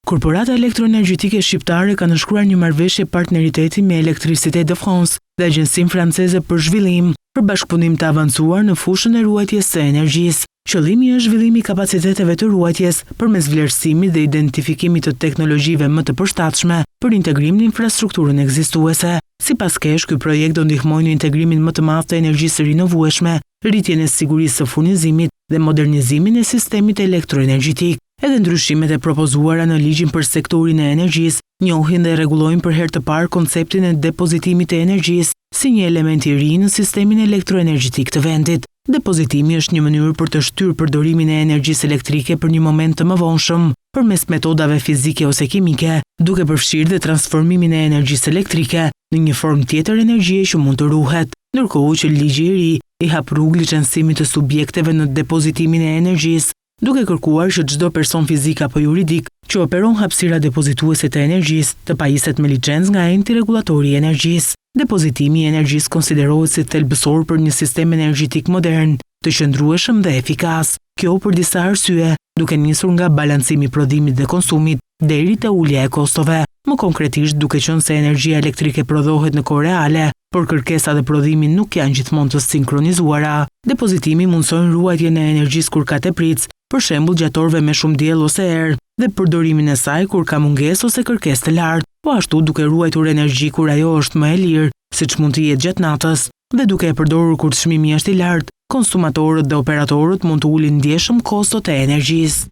Korporata elektroenergjitike shqiptare ka nënshkruar një marrëveshje partneriteti me Electricité de France dhe Agjencinë Franceze për Zhvillim për bashkëpunim të avancuar në fushën e ruajtjes së energjisë. Qëllimi është zhvillimi i kapaciteteve të ruajtjes përmes vlerësimit dhe identifikimit të teknologjive më të përshtatshme për integrim në infrastrukturën ekzistuese. Sipas Kesh, ky projekt do ndihmojë në integrimin më të madh të energjisë rinovueshme, rritjen e sigurisë së furnizimit dhe modernizimin e sistemit elektroenergjetik. Edhe ndryshimet e propozuara në ligjin për sektorin e energjisë njohin dhe rregullojnë për herë të parë konceptin e depozitimit të energjisë si një element i ri në sistemin elektroenergjetik të vendit. Depozitimi është një mënyrë për të shtyrë përdorimin e energjisë elektrike për një moment të mëvonshëm, përmes metodave fizike ose kimike, duke përfshirë dhe transformimin e energjisë elektrike në një formë tjetër energjie që mund të ruhet, ndërkohë që ligji i ri i hap rrugë licencimit të subjekteve në depozitimin e energjisë, duke kërkuar që çdo person fizik apo juridik që operon hapësira depozituese të energjisë të pajiset me licencë nga enti rregullatori i energjisë. Depozitimi i energjisë konsiderohet si thelbësor për një sistem energjetik modern, të qëndrueshëm dhe efikas. Kjo për disa arsye, duke nisur nga balancimi i prodhimit dhe konsumit deri te ulja e kostove. Më konkretisht, duke qenë se energjia elektrike prodhohet në kohë reale, por kërkesa dhe prodhimi nuk janë gjithmonë të sinkronizuara. Depozitimi mundson ruajtjen e energjisë kur ka tepritse, për shembull gjatë orëve me shumë diell ose erë, dhe përdorimin e saj kur ka mungesë ose kërkesë të lartë, po ashtu duke ruajtur energji kur ajo është më e lirë, siç mund të jetë gjatë natës, dhe duke e përdorur kur çmimi është i lartë, konsumatorët dhe operatorët mund të ulin ndjeshëm kostot e energjisë.